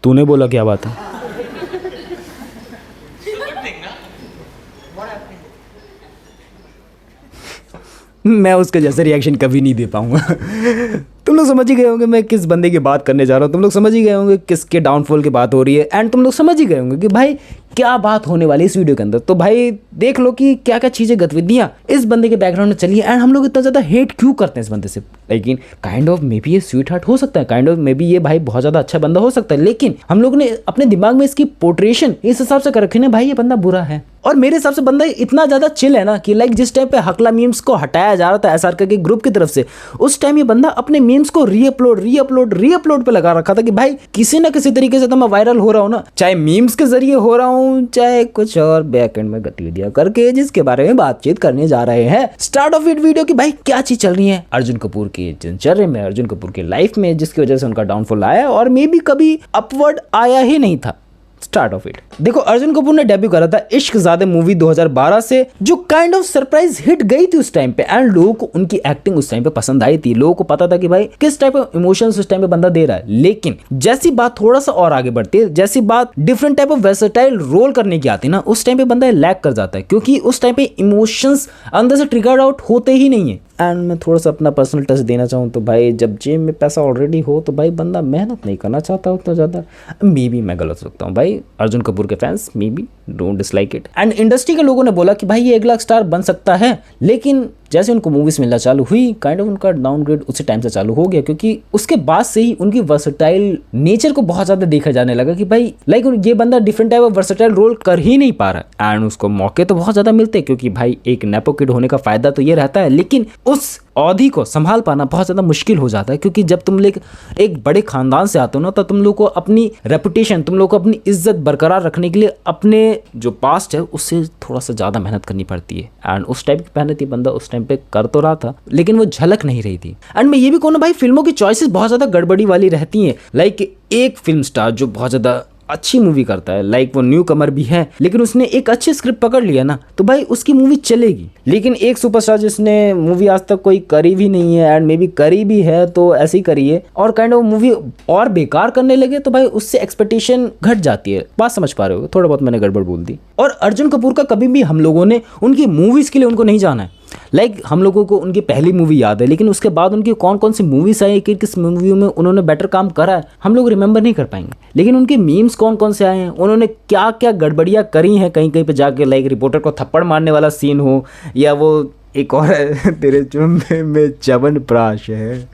तूने बोला क्या बात है? मैं उसके जैसे रिएक्शन कभी नहीं दे पाऊंगा। तुम लोग समझ ही गए होंगे मैं किस बंदे की बात करने जा रहा हूँ, तुम लोग समझ ही गए होंगे किसके डाउनफॉल की बात हो रही है, एंड तुम लोग समझ ही गए होंगे कि भाई क्या बात होने वाली है इस वीडियो के अंदर। तो भाई देख लो कि क्या क्या चीज़ें गतिविधियाँ इस बंदे के बैकग्राउंड में चली है, एंड हम लोग इतना ज़्यादा हेट क्यों करते हैं इस बंदे से। लेकिन काइंड ऑफ मे बी ये स्वीट हार्ट हो सकता है, काइंड ऑफ मे बी ये भाई बहुत ज़्यादा अच्छा बंदा हो सकता है, लेकिन हम लोग ने अपने दिमाग में इसकी पोर्ट्रेशन इस हिसाब से कर रखे ना भाई ये बंदा बुरा है। और मेरे हिसाब से बंदा इतना ज़्यादा चिल है ना कि लाइक जिस टाइम पे हकला मीम्स को हटाया जा रहा था एसआरके के ग्रुप की तरफ से, उस टाइम ये बंदा अपने मीम्स को रीअपलोड पे लगा रखा था कि भाई किसी ना किसी तरीके से तो मैं वायरल हो रहा हूँ ना, चाहे मीम्स के जरिए हो रहा हूँ, चाहे कुछ और बैक एंड में गतिविधियां करके, जिसके बारे में बातचीत करने जा रहे हैं स्टार्ट ऑफ इट वीडियो की भाई क्या चीज चल रही है अर्जुन कपूर की दिनचर्या में, अर्जुन कपूर की लाइफ में, जिसकी वजह से उनका डाउनफॉल आया और मे बी कभी अपवर्ड आया ही नहीं था। स्टार्ट ऑफ इट देखो, अर्जुन कपूर ने डेब्यू करा था इश्कज़ादे मूवी 2012 से, जो काइंड ऑफ सरप्राइज हिट गई थी उस टाइम पे, एंड लोगों को उनकी एक्टिंग उस टाइम पे पसंद आई थी, लोगों को पता था कि भाई किस टाइप ऑफ इमोशंस उस टाइम पे बंदा दे रहा है। लेकिन जैसी बात थोड़ा सा और आगे बढ़ती है, जैसी बात different type of versatile role करने की आती है ना, उस टाइम पे बंदा लैग कर जाता है, क्योंकि उस टाइम पे इमोशंस अंदर से ट्रिगर्ड आउट होते ही नहीं है। एंड मैं थोड़ा सा अपना पर्सनल टच देना चाहूँ तो भाई जब जेब में पैसा ऑलरेडी हो तो भाई बंदा मेहनत नहीं करना चाहता उतना ज़्यादा। मे बी मैं गलत सकता हूँ भाई, अर्जुन कपूर के fans may be don't dislike it. And industry के लोगों ने बोला कि भाई ये 1 लाख स्टार बन सकता है, लेकिन जैसे उनको मूवीज मिलना चालू हुई काइंड ऑफ उनका डाउनग्रेड उसी टाइम से चालू हो गया, क्योंकि उसके बाद से ही उनकी वर्सेटाइल नेचर को बहुत ज़्यादा देखा जाने लगा कि भाई लाइक ये बंदा different type of versatile role कर ही नहीं पा रहा है। एंड उसको मौके तो बहुत ज़्यादा मिलते हैं, क्योंकि भाई एक नेपो किड होने का फ़ायदा तो ये रहता है, लेकिन उस अवधि को संभाल पाना बहुत ज़्यादा मुश्किल हो जाता है, क्योंकि जब तुम लोग एक बड़े खानदान से आते हो ना, तो तुम लोग को अपनी रेपुटेशन, तुम लोग को अपनी इज्जत बरकरार रखने के लिए अपने जो पास्ट है उससे थोड़ा सा ज़्यादा मेहनत करनी पड़ती है। एंड उस टाइप की मेहनत ये बंदा उस टाइम पे कर तो रहा था, लेकिन वो झलक नहीं रही थी। एंड मैं ये भी कहूँ ना भाई, फिल्मों की चॉइसेस बहुत ज़्यादा गड़बड़ी वाली रहती हैं। लाइक एक फिल्म स्टार जो बहुत ज़्यादा अच्छी मूवी करता है, लाइक वो न्यू कमर भी है, लेकिन उसने एक अच्छी स्क्रिप्ट पकड़ लिया ना, तो भाई उसकी मूवी चलेगी। लेकिन एक सुपरस्टार जिसने मूवी आज तक कोई करी भी नहीं है, एंड मे बी करी भी है तो ऐसे ही करी है, और काइंड ऑफ मूवी और बेकार करने लगे, तो भाई उससे एक्सपेक्टेशन घट जाती है। बात समझ पा रहे हो? थोड़ा बहुत मैंने गड़बड़ बोल दी। और अर्जुन कपूर का कभी भी हम लोगों ने उनकी मूवीज के लिए उनको नहीं जाना है। लाइक हम लोगों को उनकी पहली मूवी याद है, लेकिन उसके बाद उनकी कौन कौन सी मूवीज आई, किस मूवी में उन्होंने बेटर काम करा है, हम लोग रिमेंबर नहीं कर पाएंगे। लेकिन उनके मीम्स कौन कौन से आए हैं, उन्होंने क्या क्या गड़बड़ियाँ करी हैं कहीं कहीं पे जाके, लाइक रिपोर्टर को थप्पड़ मारने वाला सीन हो, या वो एक और है तेरे चुम्बे में च्यवनप्राश है,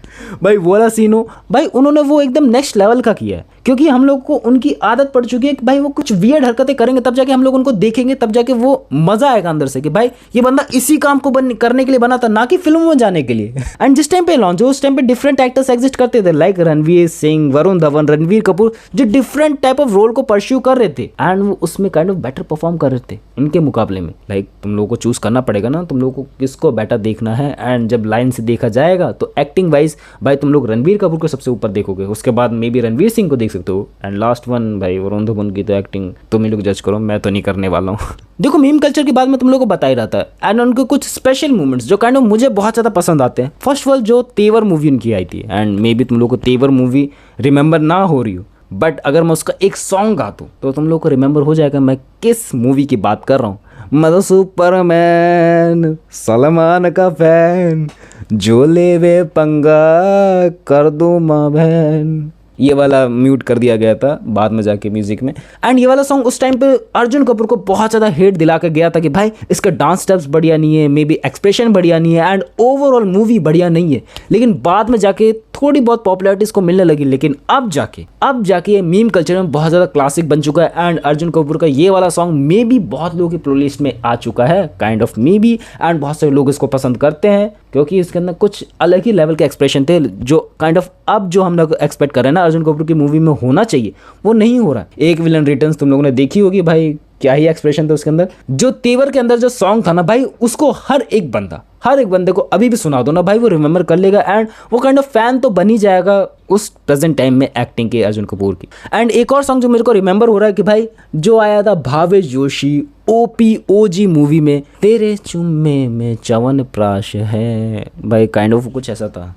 भाई वो वाला सीन हो, भाई उन्होंने वो एकदम नेक्स्ट लेवल का किया है। क्योंकि हम लोग को उनकी आदत पड़ चुकी है कि भाई वो कुछ वियर्ड हरकतें करेंगे, तब जाके हम लोग उनको देखेंगे, तब जाके वो मजा आएगा अंदर से कि भाई ये बंदा इसी काम को करने के लिए बना था, ना कि फिल्मों में जाने के लिए। एंड जिस टाइम पे लॉन्च हो उस टाइम पे डिफरेंट एक्टर्स एग्जिस्ट करते थे, लाइक रणवीर सिंह, वरुण धवन, रणवीर कपूर, जो डिफरेंट टाइप ऑफ रोल को परस्यू कर रहे थे, एंड वो उसमें काइंड ऑफ बेटर परफॉर्म कर रहे थे इनके मुकाबले में। लाइक तुम लोगों को चूज करना पड़ेगा ना, तुम लोगों को किसको बेटर देखना है। एंड जब लाइन से देखा जाएगा तो एक्टिंग वाइज भाई तुम लोग रणवीर कपूर को सबसे ऊपर देखोगे, उसके बाद मे बी रणवीर सिंह को देख सकते हो, एंड लास्ट वन भाई वरुण धवन की तो एक्टिंग तुम ही लोग जज करो, मैं तो नहीं करने वाला हूँ। देखो मीम कल्चर के बाद में तुम लोगों को बता ही रहा था, एंड उनके कुछ स्पेशल मोमेंट्स जो काइंड ऑफ मुझे बहुत ज़्यादा पसंद आते हैं। फर्स्ट ऑफ जो तेवर मूवी उनकी आई थी, एंड मे बी तुम लोग को तेवर मूवी रिमेंबर ना हो रही हो, बट अगर मैं उसका एक सॉन्ग गा दूँ तो तुम लोग को रिमेंबर हो जाएगा मैं किस मूवी की बात कर रहा हूँ। मैं तो सुपरमैन सलमान का फैन, जो ले वे पंगा कर दो माँ बहन, ये वाला म्यूट कर दिया गया था बाद में जाके म्यूजिक में। एंड ये वाला सॉन्ग उस टाइम पे अर्जुन कपूर को बहुत ज़्यादा हेट दिला कर गया था कि भाई इसका डांस स्टेप्स बढ़िया नहीं है, मे बी एक्सप्रेशन बढ़िया नहीं है, एंड ओवरऑल मूवी बढ़िया नहीं है। लेकिन बाद में जाके थोड़ी बहुत पॉपुलैरिटी इसको मिलने लगी, लेकिन अब जाके ये मीम कल्चर में बहुत ज़्यादा क्लासिक बन चुका है। एंड अर्जुन कपूर का ये वाला सॉन्ग मे बी बहुत लोगों की प्लेलिस्ट में आ चुका है, kind of may be, and बहुत सारे लोग इसको पसंद करते हैं क्योंकि इसके अंदर कुछ अलग ही लेवल के एक्सप्रेशन थे, जो काइंड ऑफ अब जो हम लोग एक्सपेक्ट कर रहे हैं ना अर्जुन कपूर की मूवी में होना चाहिए वो नहीं हो रहा है। एक विलन रिटर्न्स तुम लोगों ने देखी होगी, भाई क्या ही एक्सप्रेशन था उसके अंदर। जो तेवर के अंदर जो सॉन्ग था ना भाई, उसको हर एक बंदे को अभी भी सुना दो ना भाई, वो रिमेंबर कर लेगा, एंड वो काइंड ऑफ फैन तो बन ही जाएगा उस प्रेजेंट टाइम में एक्टिंग के अर्जुन कपूर की। एंड एक और सॉन्ग जो मेरे को रिमेंबर हो रहा है कि भाई जो आया था भावेश जोशी OPOG मूवी में, तेरे चुम्मे में च्यवनप्राश है, भाई काइंड ऑफ कुछ ऐसा था,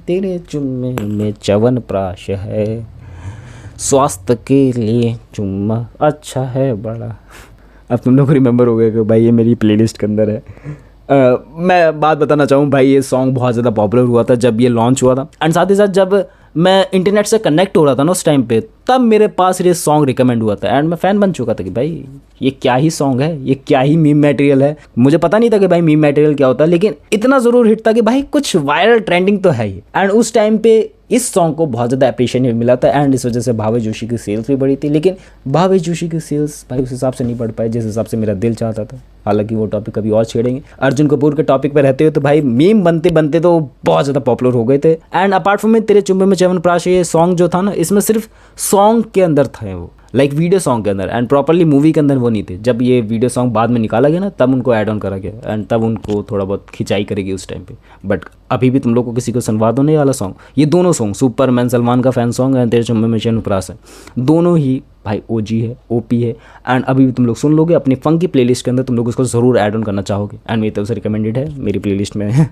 तेरे चुम्मे में च्यवनप्राश है, स्वास्थ्य के लिए चुम्मा अच्छा है बड़ा। अब तुम लोग को रिमेंबर हो गया कि भाई ये मेरी प्लेलिस्ट के अंदर है। मैं बात बताना चाहूँ भाई, ये सॉन्ग बहुत ज़्यादा पॉपुलर हुआ था जब ये लॉन्च हुआ था, एंड साथ ही साथ जब मैं इंटरनेट से कनेक्ट हो रहा था ना उस टाइम पे, तब मेरे पास ये सॉन्ग रिकमेंड हुआ था एंड मैं फ़ैन बन चुका था कि भाई ये क्या ही सॉन्ग है, ये क्या ही मीम मटेरियल है। मुझे पता नहीं था कि भाई मीम मटेरियल क्या होता है, लेकिन इतना ज़रूर हिट था कि भाई कुछ वायरल ट्रेंडिंग तो है ही। एंड उस टाइम पे इस सॉन्ग को बहुत ज़्यादा अप्रिशिएशन मिला था एंड इस वजह से भावे जोशी की सेल्स भी बढ़ी थी। लेकिन भावे जोशी की सेल्स भाई उस हिसाब से नहीं बढ़ पाए जिस हिसाब से मेरा दिल चाहता था। हालांकि वो टॉपिक कभी और छेड़ेंगे। अर्जुन कपूर के टॉपिक पे रहते हुए तो भाई मीम बनते बनते तो बहुत ज़्यादा पॉपुलर हो गए थे। एंड अपार्ट फ्रॉम तेरे चुम्बे में च्यवनप्राश, ये सॉन्ग जो था ना, इसमें सिर्फ सॉन्ग के अंदर था वो, लाइक वीडियो सॉन्ग के अंदर, एंड प्रॉपरली मूवी के अंदर वो नहीं थे। जब ये वीडियो सॉन्ग बाद में निकाला गया ना, तब उनको ऐड ऑन करा गया एंड तब उनको थोड़ा बहुत खिंचाई करेगी उस टाइम पे। बट अभी भी तुम लोग को किसी को सुनवा दो नहीं वाला सॉन्ग, ये दोनों सॉन्ग सुपरमैन सलमान का फैन सॉन्ग एंड तेरे चुम्बे में च्यवनप्राश है, दोनों ही भाई ओजी है, ओपी है। एंड अभी भी तुम लोग सुन लोगे अपनी फंकी प्लेलिस्ट के अंदर, तुम लोग उसको ज़रूर ऐड ऑन करना चाहोगे एंड मेरी तरफ से रिकमेंडेड है, मेरी प्लेलिस्ट में है।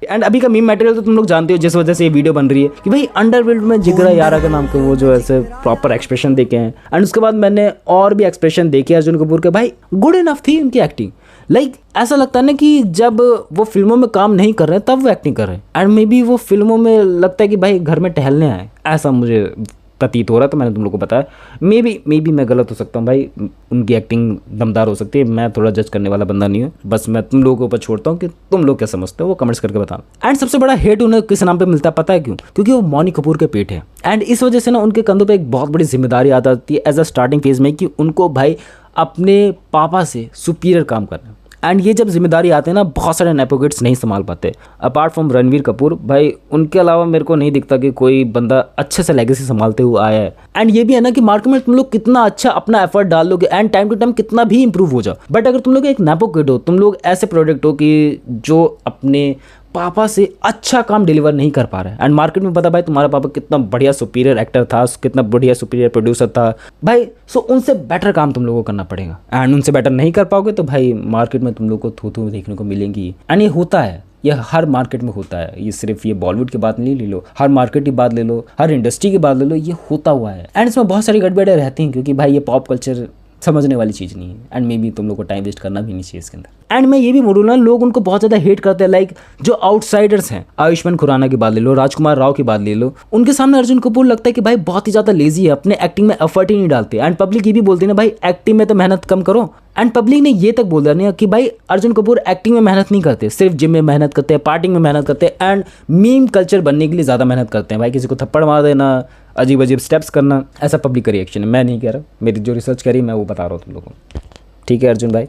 एंड अभी का मीम मटेरियल तो तुम लोग जानते हो, जिस वजह से ये वीडियो बन रही है कि भाई अंडरवर्ल्ड में जिगरा यारा के नाम के वो जो ऐसे प्रॉपर एक्सप्रेशन देखे हैं। एंड उसके बाद मैंने और भी एक्सप्रेशन देखे अर्जुन कपूर के, भाई गुड इनफ थी उनकी एक्टिंग। लाइक ऐसा लगता है ना कि जब वो फिल्मों में काम नहीं कर रहे हैं तब वो एक्टिंग कर रहे हैं, एंड मे बी वो फिल्मों में लगता है कि भाई घर में टहलने आए, ऐसा मुझे प्रतीत हो रहा था। मैंने तुम लोग को बताया, मे बी मैं गलत हो सकता हूँ भाई, उनकी एक्टिंग दमदार हो सकती है, मैं थोड़ा जज करने वाला बंदा नहीं हूँ। बस मैं तुम लोगों के ऊपर छोड़ता हूँ कि तुम लोग क्या समझते हो, वो कमेंट्स करके बताना। एंड सबसे बड़ा हेट उन्हें किस नाम पे मिलता है पता है क्यों? क्योंकि वो मौनी कपूर के पेट है। एंड इस वजह से ना उनके कंधों पे एक बहुत बड़ी जिम्मेदारी आ जाती है एज अ स्टार्टिंग फेज में, कि उनको भाई अपने पापा से सुपीरियर काम करना। एंड ये जब जिम्मेदारी आते हैं ना, बहुत सारे नेपोकिड्स नहीं संभाल पाते। अपार्ट फ्रॉम रणवीर कपूर भाई, उनके अलावा मेरे को नहीं दिखता कि कोई बंदा अच्छे से लेगेसी संभालते हुए आया है। एंड ये भी है ना कि मार्केट में तुम लोग कितना अच्छा अपना एफर्ट डाल लोगे एंड टाइम टू टाइम कितना भी इंप्रूव हो जाओ, बट अगर तुम लोग एक नेपोकिड हो, तुम लोग ऐसे प्रोडक्ट हो कि जो अपने पापा से अच्छा काम डिलीवर नहीं कर पा रहा है। एंड मार्केट में पता भाई तुम्हारा पापा कितना बढ़िया सुपीरियर एक्टर था, कितना बढ़िया सुपीरियर प्रोड्यूसर था भाई, सो उनसे बेटर काम तुम लोगों को करना पड़ेगा। एंड उनसे बेटर नहीं कर पाओगे तो भाई मार्केट में तुम लोग को थू देखने को मिलेंगी। एंड ये होता है, ये हर मार्केट में होता है, ये सिर्फ ये बॉलीवुड की बात नहीं ले लो, हर मार्केट की बात ले लो, हर इंडस्ट्री की बात ले लो, ये होता हुआ है। एंड इसमें बहुत सारी गड़बड़ें रहती हैं क्योंकि भाई ये पॉप कल्चर समझने वाली चीज़ नहीं है एंड मे बी तुम लोग को टाइम वेस्ट करना भी नहीं चाहिए इसके अंदर। एंड मैं ये भी बोलूँ ना, लोग उनको बहुत ज़्यादा हेट करते हैं, लाइक जो आउटसाइडर्स हैं, आयुष्मान खुराना की बात ले लो, राजकुमार राव की बात ले लो, उनके सामने अर्जुन कपूर लगता है कि भाई बहुत ही ज़्यादा लेजी है, अपने एक्टिंग में एफर्ट ही नहीं डालते। एंड पब्लिक ये भी बोलती है ना भाई एक्टिंग में तो मेहनत कम करो। एंड पब्लिक ने ये तक बोल दिया कि भाई अर्जुन कपूर एक्टिंग में मेहनत नहीं करते, सिर्फ जिम में मेहनत करते हैं, पार्टिंग में मेहनत करते हैं एंड मीम कल्चर बनने के लिए ज़्यादा मेहनत करते हैं। भाई किसी को थप्पड़ मार देना, अजीब अजीब स्टेप्स करना, ऐसा पब्लिक का रिएक्शन है। मैं नहीं कह रहा, मेरी जो रिसर्च करी मैं वो बता रहा हूँ तुम लोगों को, ठीक है अर्जुन भाई,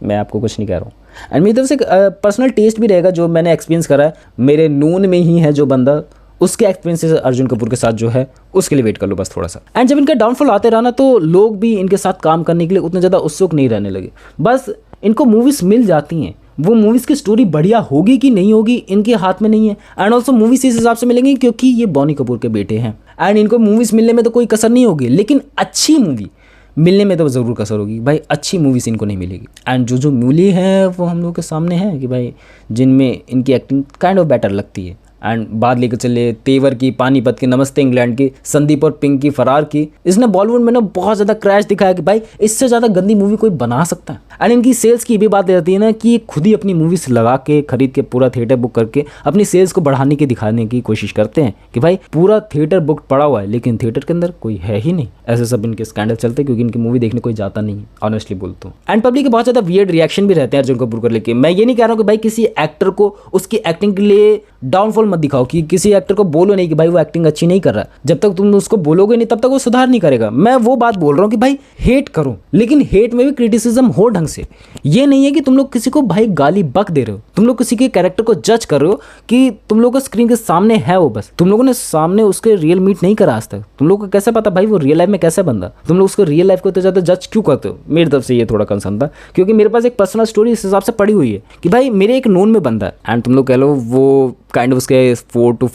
मैं आपको कुछ नहीं कह रहा हूँ। एंड मेरी तरफ से पर्सनल टेस्ट भी रहेगा, जो मैंने एक्सपीरियंस करा है, मेरे नून में ही है जो बंदा, उसके एक्सपीरियंस अर्जुन कपूर के साथ जो है उसके लिए वेट कर लो बस थोड़ा सा। एंड जब इनका डाउनफॉल आते रहा ना, तो लोग भी इनके साथ काम करने के लिए उतने ज़्यादा उत्सुक नहीं रहने लगे। बस इनको मूवीज़ मिल जाती हैं, वो मूवीज़ की स्टोरी बढ़िया होगी कि नहीं होगी इनके हाथ में नहीं है। एंड ऑल्सो मूवीज़ इस हिसाब से मिलेंगी क्योंकि ये बॉनी कपूर के बेटे हैं एंड इनको मूवीज़ मिलने में तो कोई कसर नहीं होगी, लेकिन अच्छी मूवी मिलने में तो ज़रूर कसर होगी भाई, अच्छी मूवीज़ इनको नहीं मिलेगी। एंड जो मिली है वो हम लोग के सामने है कि भाई जिनमें इनकी एक्टिंग काइंड ऑफ बेटर लगती है। एंड बात लेकर चले तेवर की, पानीपत की, नमस्ते इंग्लैंड की, संदीप और पिंक की, फरार की, इसने बॉलीवुड में ना बहुत ज़्यादा क्रैश दिखाया कि भाई इससे ज़्यादा गंदी मूवी कोई बना सकता है। एंड इनकी सेल्स की भी बात रहती है ना कि खुद ही अपनी मूवीज लगा के खरीद के पूरा थिएटर बुक करके अपनी सेल्स को बढ़ाने की दिखाने की कोशिश करते हैं कि भाई पूरा थिएटर बुक पड़ा हुआ है लेकिन थिएटर के अंदर कोई है ही नहीं। ऐसे सब इनके स्कैंडल चलते हैं क्योंकि इनकी मूवी देखने कोई जाता नहीं है, ऑनेस्टली बोलता हूँ। एंड पब्लिक के बहुत ज़्यादा वियर्ड रिएक्शन भी रहते हैं अर्जुन कपूर को लेके। मैं ये नहीं कह रहा हूँ कि भाई किसी एक्टर को उसकी एक्टिंग के लिए डाउनफॉल मत दिखाओ, कि किसी एक्टर को बोलो नहीं कि भाई वो एक्टिंग अच्छी नहीं कर रहा। जब तक तुम उसको बोलोगे नहीं तब तक वो सुधार नहीं करेगा। मैं वो बात बोल रहा हूँ कि भाई हेट करो, लेकिन हेट में भी क्रिटिसिज्म हो ढंग से। ये नहीं है कि तुम लोग किसी को भाई गाली बक दे रहे हो, तुम लोग किसी के कैरेक्टर को जज कर रहे हो कि तुम लोग को स्क्रीन के सामने है वो, बस तुम लोगों ने सामने उसके रियल मीट नहीं करा आज तक। तुम लोग को कैसे पता भाई वो रियल लाइफ में कैसे बंदा, तुम लोग उसको रियल लाइफ को इतना ज़्यादा जज क्यों करते हो। मेरी तरफ से ये थोड़ा कंसर्न था क्योंकि मेरे पास एक पर्सनल स्टोरी इस हिसाब से पड़ी हुई है कि भाई मेरे एक नोन में बंदा है एंड तुम लोग कह लो वो काइंड ऑफ उसके 4 to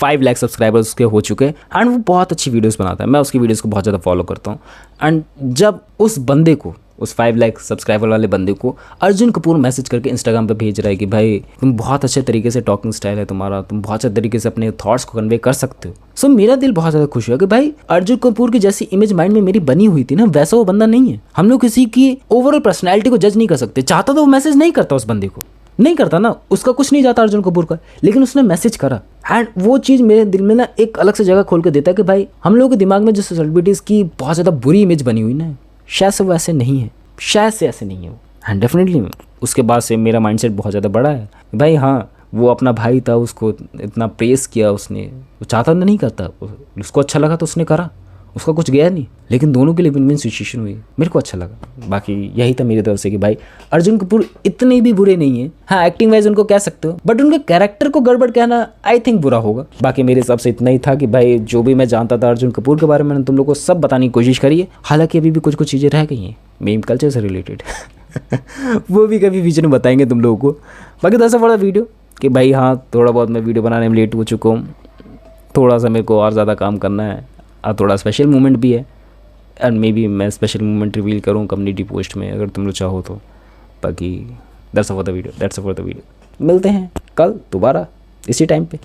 5 लाख सब्सक्राइबर्स उसके हो चुके हैं एंड वो बहुत अच्छी वीडियोस बनाता है। मैं उसकी वीडियोस को बहुत ज़्यादा फॉलो करता हूँ। एंड जब उस बंदे को उस 5 लाख सब्सक्राइबर वाले बंदे को अर्जुन कपूर मैसेज करके इंस्टाग्राम पे भेज रहा है कि भाई तुम बहुत अच्छे तरीके से टॉकिंग स्टाइल है तुम्हारा, तुम बहुत अच्छे तरीके से अपने थॉट्स को कन्वे कर सकते हो। सो मेरा दिल बहुत ज़्यादा खुश हुआ कि भाई अर्जुन कपूर की जैसी इमेज माइंड में मेरी बनी हुई थी ना, वैसा वो बंदा नहीं है। हम लोग किसी की ओवरऑल पर्सनैलिटी को जज नहीं कर सकते। चाहता तो वो मैसेज नहीं करता, उस बंदे को नहीं करता ना, उसका कुछ नहीं जाता अर्जुन कपूर का, लेकिन उसने मैसेज करा। एंड वो चीज़ मेरे दिल में ना एक अलग से जगह खोल के देता है कि भाई हम लोगों के दिमाग में जो सेलिब्रिटीज़ की बहुत ज़्यादा बुरी इमेज बनी हुई ना, शायद से वो ऐसे नहीं है, शायद से ऐसे नहीं है वो। एंड डेफिनेटली उसके बाद से मेरा माइंडसेट बहुत ज़्यादा बड़ा है भाई। हाँ, वो अपना भाई था, उसको इतना प्रेस किया उसने, वो चाहता नहीं करता, उसको अच्छा लगा तो उसने करा, उसका कुछ गया नहीं, लेकिन दोनों के लिए विन विन सिचुएशन हुई, मेरे को अच्छा लगा। बाकी यही था मेरी तरफ से कि भाई अर्जुन कपूर इतने भी बुरे नहीं है। हाँ, एक्टिंग वाइज उनको कह सकते हो, बट उनके कैरेक्टर को गड़बड़ कहना आई थिंक बुरा होगा। बाकी मेरे हिसाब से इतना ही था कि भाई जो भी मैं जानता था अर्जुन कपूर के बारे में, मैंने तुम लोग को सब बताने की कोशिश करी है। हालांकि अभी भी कुछ चीज़ें रह गई हैं मीम कल्चर से रिलेटेड वो भी कभी फ्यूचर में बताएंगे तुम लोगों को। बाकी तो ऐसा बड़ा वीडियो कि भाई हाँ, थोड़ा बहुत मैं वीडियो बनाने में लेट हो चुका हूँ, थोड़ा सा मेरे को और ज़्यादा काम करना है, और थोड़ा स्पेशल मोमेंट भी है। एंड मे बी मैं स्पेशल मोमेंट रिवील करूँ कम्युनिटी पोस्ट में अगर तुम लोग चाहो तो। बाकी दैट्स फॉर द वीडियो, मिलते हैं कल दोबारा इसी टाइम पे।